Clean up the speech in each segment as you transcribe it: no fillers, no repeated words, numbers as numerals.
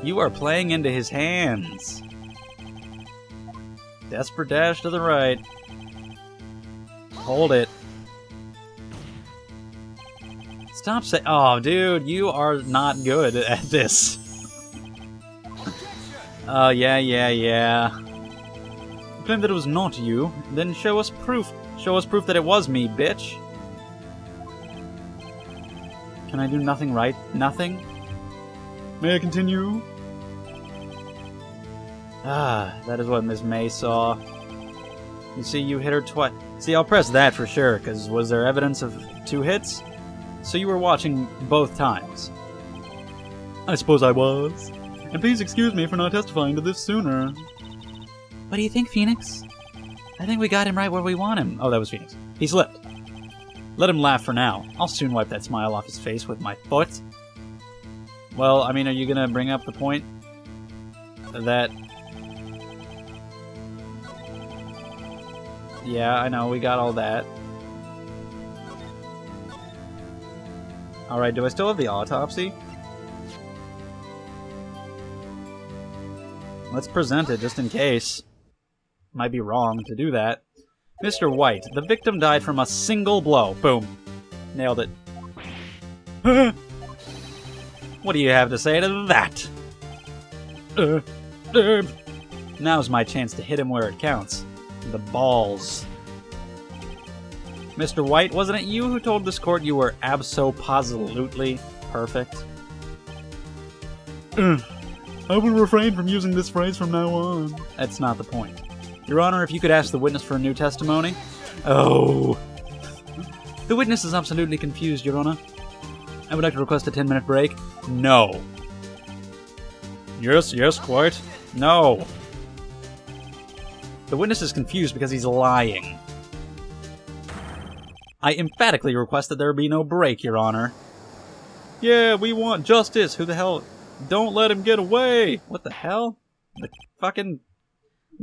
You are playing into his hands. Desperate dash to the right. Hold it. Stop saying... Oh, dude, you are not good at this. Oh, yeah. You claim that it was not you. Then show us proof. Show us proof that it was me, bitch. Can I do nothing right? Nothing? May I continue? Ah, that is what Miss May saw. You see, you hit her twice. See, I'll press that for sure, because was there evidence of 2 hits? So you were watching both times. I suppose I was. And please excuse me for not testifying to this sooner. What do you think, Phoenix? I think we got him right where we want him. Oh, that was Phoenix. He slipped. Let him laugh for now. I'll soon wipe that smile off his face with my foot. Well, I mean, are you gonna bring up the point that... Yeah, I know, we got all that. Alright, do I still have the autopsy? Let's present it, just in case. Might be wrong to do that. Mr. White, the victim died from a single blow. Boom. Nailed it. What do you have to say to that? Now's my chance to hit him where it counts. The balls. Mr. White, wasn't it you who told this court you were abso-positively perfect? I will refrain from using this phrase from now on. That's not the point. Your Honor, if you could ask the witness for a new testimony? Oh. The witness is absolutely confused, Your Honor. I would like to request a 10-minute break. No. Yes, quite. No. The witness is confused because he's lying. I emphatically request that there be no break, Your Honor. Yeah, we want justice. Who the hell? Don't let him get away. What the hell? The fucking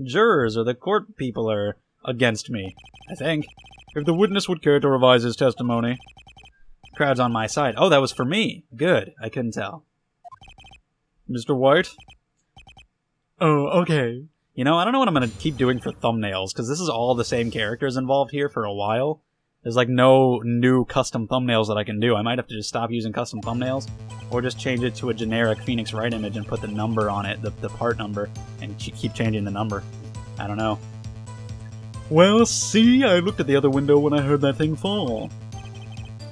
jurors or the court people are against me, I think. If the witness would care to revise his testimony. Crowd's on my side. Oh, that was for me. Good. I couldn't tell. Mr. White? Oh, okay. You know, I don't know what I'm going to keep doing for thumbnails, because this is all the same characters involved here for a while. There's like no new custom thumbnails that I can do. I might have to just stop using custom thumbnails, or just change it to a generic Phoenix Wright image and put the number on it, the part number, and keep changing the number. I don't know. Well, see, I looked at the other window when I heard that thing fall.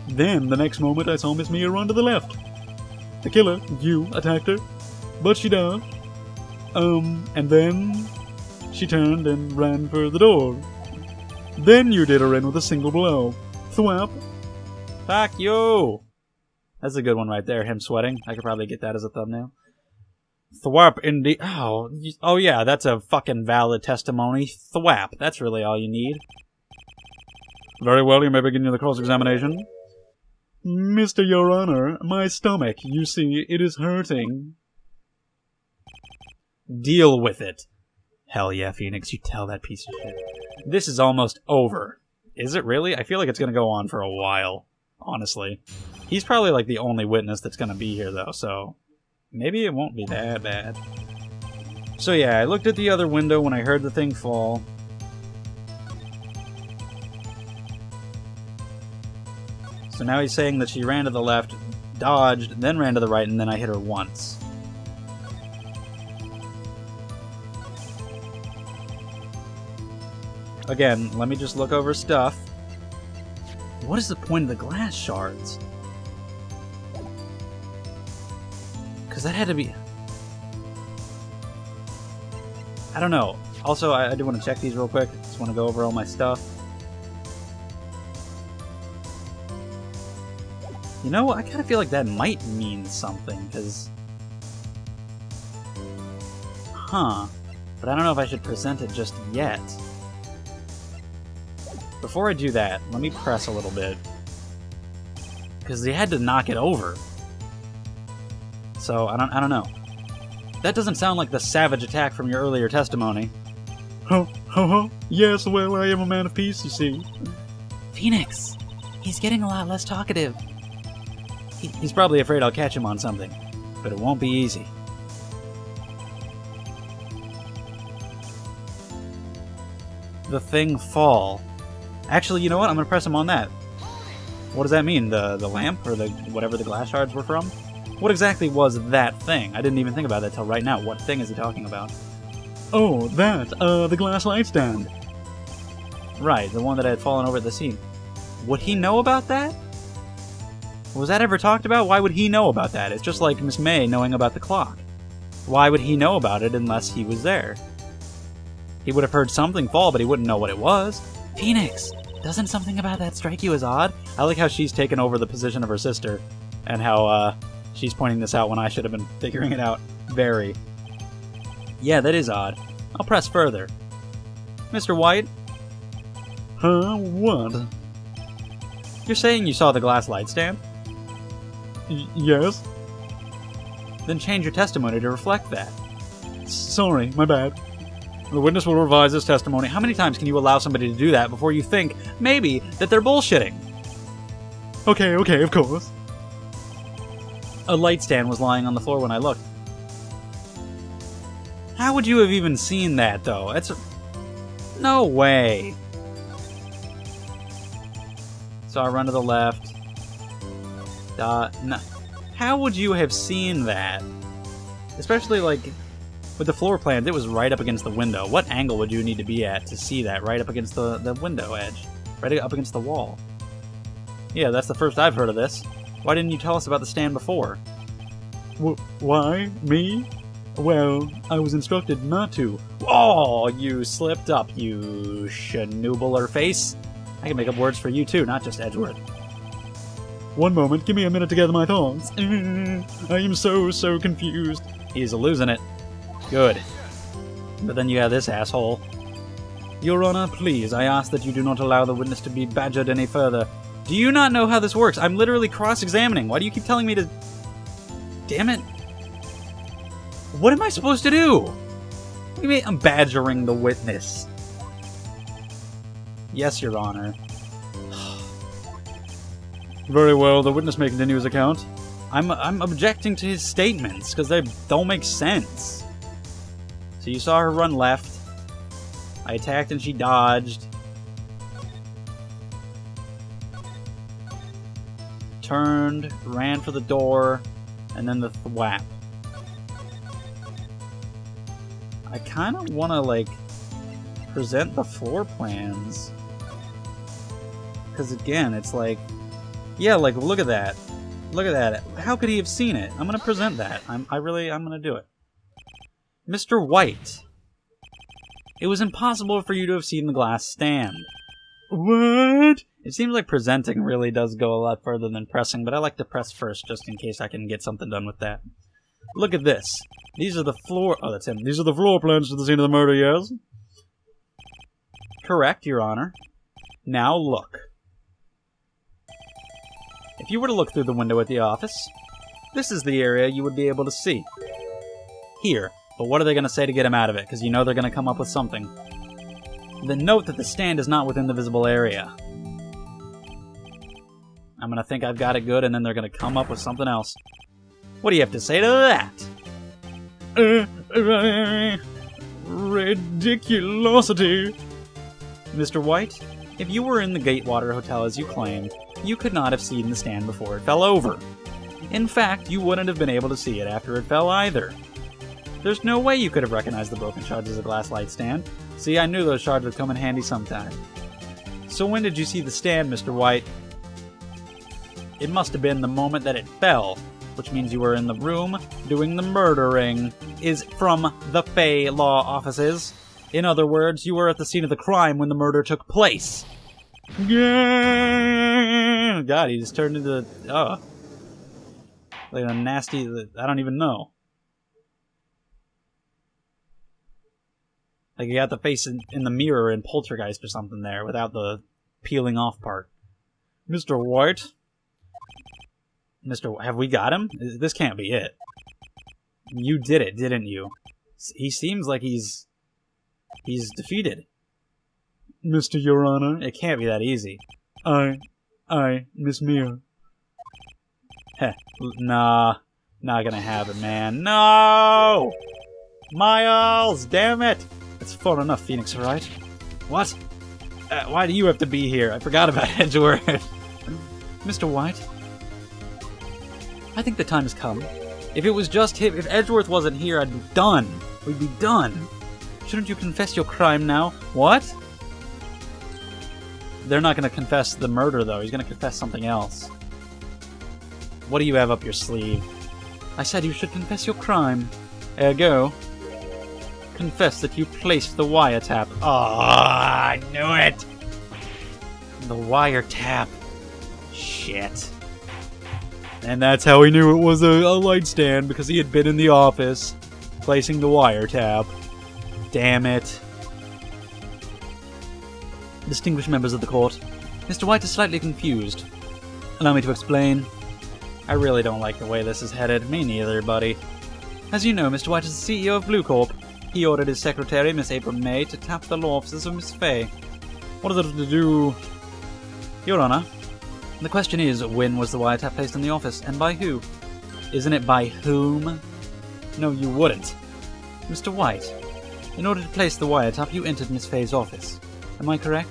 Then, the next moment, I saw Miss Mia run to the left. The killer, you, attacked her, but she dodged. And then she turned and ran for the door. Then you did her in with a single blow. Thwap. Fuck you! That's a good one right there, him sweating. I could probably get that as a thumbnail. Thwap indeed. Oh yeah, that's a fucking valid testimony. Thwap. That's really all you need. Very well, you may begin the cross-examination. Mr. Your Honor, my stomach, you see, it is hurting. Deal with it. Hell yeah, Phoenix, you tell that piece of shit. This is almost over. Is it really? I feel like it's gonna go on for a while, honestly. He's probably like the only witness that's gonna be here, though, so maybe it won't be that bad. So yeah, I looked at the other window when I heard the thing fall. So now he's saying that she ran to the left, dodged, then ran to the right, and then I hit her once. Again, let me just look over stuff. What is the point of the glass shards? Because that had to be... I don't know. Also, I do want to check these real quick. Just want to go over all my stuff. You know, I kind of feel like that might mean something, because... Huh. But I don't know if I should present it just yet. Before I do that, let me press a little bit. Because they had to knock it over. So, I don't know. That doesn't sound like the savage attack from your earlier testimony. Ho. Yes, well, I am a man of peace, you see. Phoenix! He's getting a lot less talkative. He's probably afraid I'll catch him on something. But it won't be easy. the thing fall. Actually, you know what? I'm gonna press him on that. What does that mean? The lamp? Or the whatever the glass shards were from? What exactly was that thing? I didn't even think about that till right now. What thing is he talking about? Oh, that, the glass light stand. Right, the one that had fallen over at the scene. Would he know about that? Was that ever talked about? Why would he know about that? It's just like Miss May knowing about the clock. Why would he know about it unless he was there? He would have heard something fall, but he wouldn't know what it was. Phoenix, doesn't something about that strike you as odd? I like how she's taken over the position of her sister, and how she's pointing this out when I should have been figuring it out. Very. Yeah, that is odd. I'll press further. Mr. White? Huh? What? You're saying you saw the glass light stand? Yes. Then change your testimony to reflect that. Sorry, my bad. The witness will revise his testimony. How many times can you allow somebody to do that before you think, maybe, that they're bullshitting? Okay, of course. A light stand was lying on the floor when I looked. How would you have even seen that, though? No way. So I run to the left. No. How would you have seen that? Especially, like, with the floor plans, it was right up against the window. What angle would you need to be at to see that right up against the window edge? Right up against the wall. Yeah, that's the first I've heard of this. Why didn't you tell us about the stand before? Why? Me? Well, I was instructed not to. Oh, you slipped up, you schnoobler face. I can make up words for you too, not just Edgeworth. One moment, give me a minute to gather my thoughts. I am so confused. He's losing it. Good. But then you have this asshole. Your Honor, please, I ask that you do not allow the witness to be badgered any further. Do you not know how this works? I'm literally cross-examining. Why do you keep telling me to... Damn it. What am I supposed to do? What do you mean I'm badgering the witness? Yes, Your Honor. Very well, the witness may continue his account. I'm objecting to his statements, because they don't make sense. So you saw her run left. I attacked and she dodged. Turned, ran for the door, and then the thwap. I kind of want to, like, present the floor plans. Because, again, it's like... Yeah, like, look at that. Look at that. How could he have seen it? I'm going to present that. I'm going to do it. Mr. White. It was impossible for you to have seen the glass stand. What? It seems like presenting really does go a lot further than pressing, but I like to press first just in case I can get something done with that. Look at this. These are the floor... Oh, that's him. These are the floor plans to the scene of the murder, yes? Correct, Your Honor. Now look. If you were to look through the window at the office, this is the area you would be able to see. Here. But what are they going to say to get him out of it? Because you know they're going to come up with something. Then note that the stand is not within the visible area. I'm going to think I've got it good, and then they're going to come up with something else. What do you have to say to that? Ridiculosity. Mr. White, if you were in the Gatewater Hotel as you claimed, you could not have seen the stand before it fell over. In fact, you wouldn't have been able to see it after it fell either. There's no way you could have recognized the broken shards as a glass light stand. See, I knew those shards would come in handy sometime. So when did you see the stand, Mr. White? It must have been the moment that it fell, which means you were in the room doing the murdering, is from the Fey Law Offices. In other words, you were at the scene of the crime when the murder took place. Yeah! God, he just turned into... like a nasty... I don't even know. Like, you got the face in the mirror in Poltergeist or something there, without the peeling off part. Mr. White? Have we got him? This can't be it. You did it, didn't you? He seems like he's defeated. Mr. Your Honor? It can't be that easy. Miss Mia. Heh, nah. Not gonna happen, man. No! Miles! Damn it! It's far enough, Phoenix, right? What? Why do you have to be here? I forgot about Edgeworth. Mr. White? I think the time has come. If it was just him, if Edgeworth wasn't here, I'd be done. We'd be done. Shouldn't you confess your crime now? What? They're not going to confess the murder, though. He's going to confess something else. What do you have up your sleeve? I said you should confess your crime. Ergo, confess that you placed the wiretap. Ah, I knew it! The wiretap. Shit. And that's how he knew it was a light stand, because he had been in the office placing the wiretap. Damn it. Distinguished members of the court, Mr. White is slightly confused. Allow me to explain. I really don't like the way this is headed. Me neither, buddy. As you know, Mr. White is the CEO of Blue Corp. He ordered his secretary, Miss April May, to tap the law offices of Miss Fay. What is it to do? Your Honor, the question is, when was the wiretap placed in the office, and by who? Isn't it by whom? No, you wouldn't. Mr. White, in order to place the wiretap, you entered Miss Fay's office. Am I correct?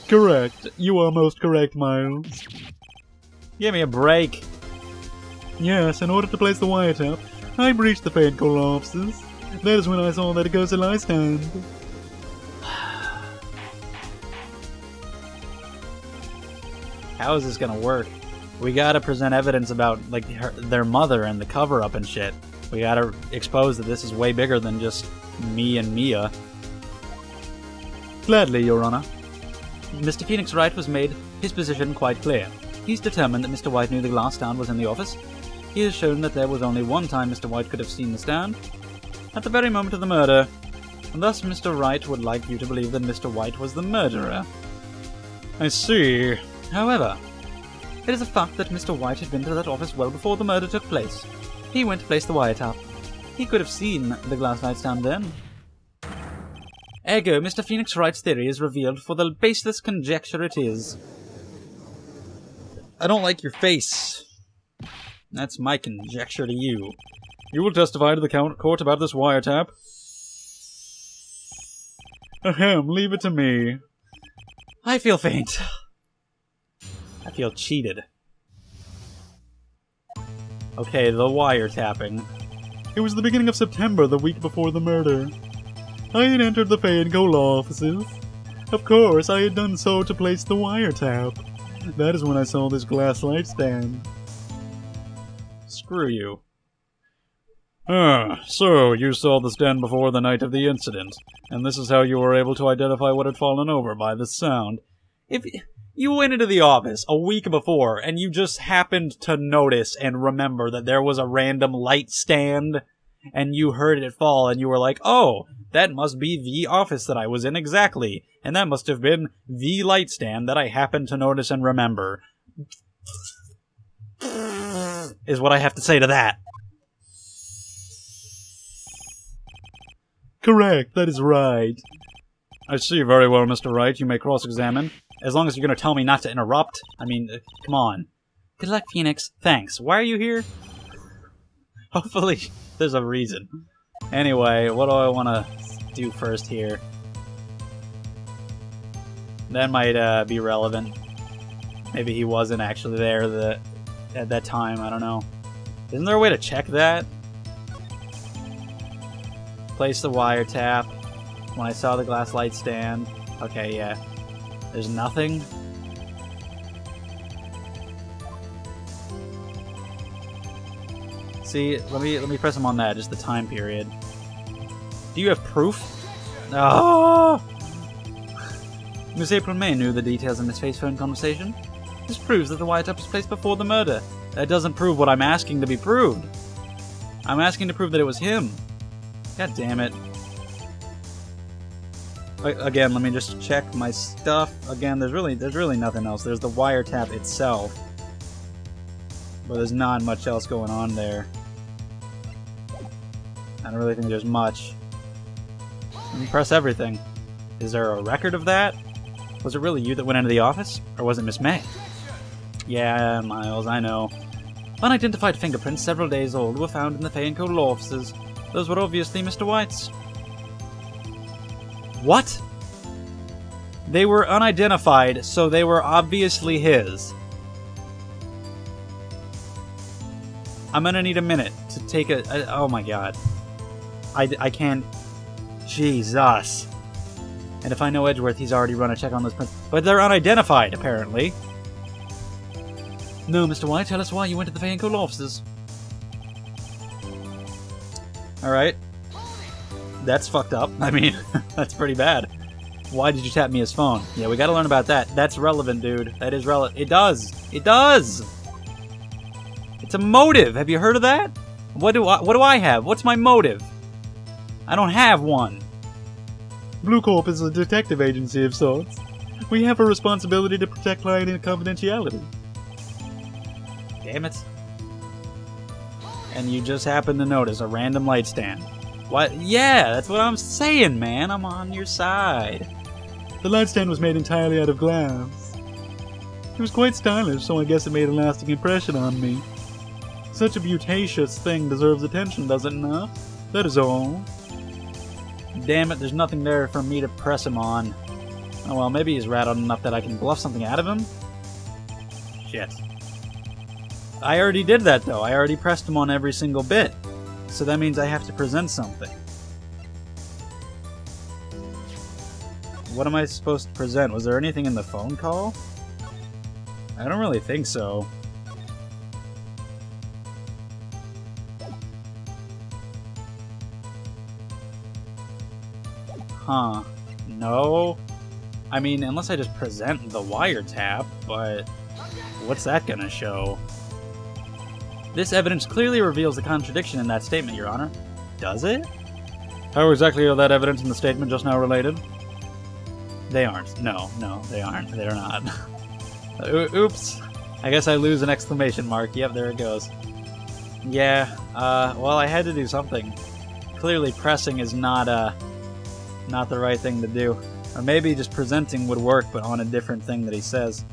Correct. You are most correct, Miles. Give me a break. Yes, in order to place the wiretap, I breached the Fay & Co. offices. That is when I saw that it goes to lie stand. How is this gonna work? We gotta present evidence about, like, their mother and the cover-up and shit. We gotta expose that this is way bigger than just me and Mia. Gladly, Your Honor. Mr. Phoenix Wright was made his position quite clear. He's determined that Mr. White knew the glass stand was in the office. He has shown that there was only one time Mr. White could have seen the stand, at the very moment of the murder. And thus Mr. Wright would like you to believe that Mr. White was the murderer. I see. However, it is a fact that Mr. White had been to that office well before the murder took place. He went to place the wiretap. He could have seen the glass nightstand then. Ergo, Mr. Phoenix Wright's theory is revealed for the baseless conjecture it is. I don't like your face. That's my conjecture to you. You will testify to the court about this wiretap? Ahem, leave it to me. I feel faint. I feel cheated. Okay, the wiretapping. It was the beginning of September, the week before the murder. I had entered the Fay & Co. law offices. Of course, I had done so to place the wiretap. That is when I saw this glass light stand. Screw you. So you saw the stand before the night of the incident, and this is how you were able to identify what had fallen over by the sound. If you went into the office a week before, and you just happened to notice and remember that there was a random light stand, and you heard it fall, and you were like, oh, that must be the office that I was in exactly, and that must have been the light stand that I happened to notice and remember. Is what I have to say to that. Correct, that is right. I see very well, Mr. Wright. You may cross-examine. As long as you're going to tell me not to interrupt. I mean, come on. Good luck, Phoenix. Thanks. Why are you here? Hopefully, there's a reason. Anyway, what do I want to do first here? That might be relevant. Maybe he wasn't actually there at that time. I don't know. Isn't there a way to check that? Place the wiretap. When I saw the glass light stand. Okay, yeah. There's nothing. See, let me press him on that, just the time period. Do you have proof? Oh! Miss April May knew the details of Miss Fay's phone conversation. This proves that the wiretap was placed before the murder. That doesn't prove what I'm asking to be proved. I'm asking to prove that it was him. God damn it. Again, let me just check my stuff. Again, there's really nothing else. There's the wiretap itself. But there's not much else going on there. I don't really think there's much. Let me press everything. Is there a record of that? Was it really you that went into the office? Or was it Miss May? Yeah, Miles, I know. Unidentified fingerprints several days old were found in the Fay & Co. law offices. Those were obviously Mr. White's. What? They were unidentified, so they were obviously his. I'm gonna need a minute to take a oh my god. I can't... Jesus. And if I know Edgeworth, he's already run a check on those prints. But they're unidentified, apparently. No, Mr. White, tell us why you went to the Fanco offices. Alright. That's fucked up. I mean, that's pretty bad. Why did you tap me his phone? Yeah, we gotta learn about that. That's relevant, dude. That is relevant. It does! It does! It's a motive! Have you heard of that? What do I have? What's my motive? I don't have one. Blue Corp is a detective agency of sorts. We have a responsibility to protect client confidentiality. Damn it. And you just happen to notice a random light stand. What? Yeah, that's what I'm saying, man. I'm on your side. The light stand was made entirely out of glass. It was quite stylish, so I guess it made a lasting impression on me. Such a beauticious thing deserves attention, does it not? That is all. Damn it, there's nothing there for me to press him on. Oh well, maybe he's rattled enough that I can bluff something out of him? Shit. I already did that, though. I already pressed him on every single bit. So that means I have to present something. What am I supposed to present? Was there anything in the phone call? I don't really think so. Huh. No. I mean, unless I just present the wiretap, but what's that gonna show? This evidence clearly reveals the contradiction in that statement, Your Honor. Does it? How exactly are that evidence in the statement just now related? They aren't. No, they aren't. They're not. Oops. I guess I lose an exclamation mark. Yep, there it goes. Yeah, well, I had to do something. Clearly pressing is not the right thing to do. Or maybe just presenting would work, but on a different thing that he says.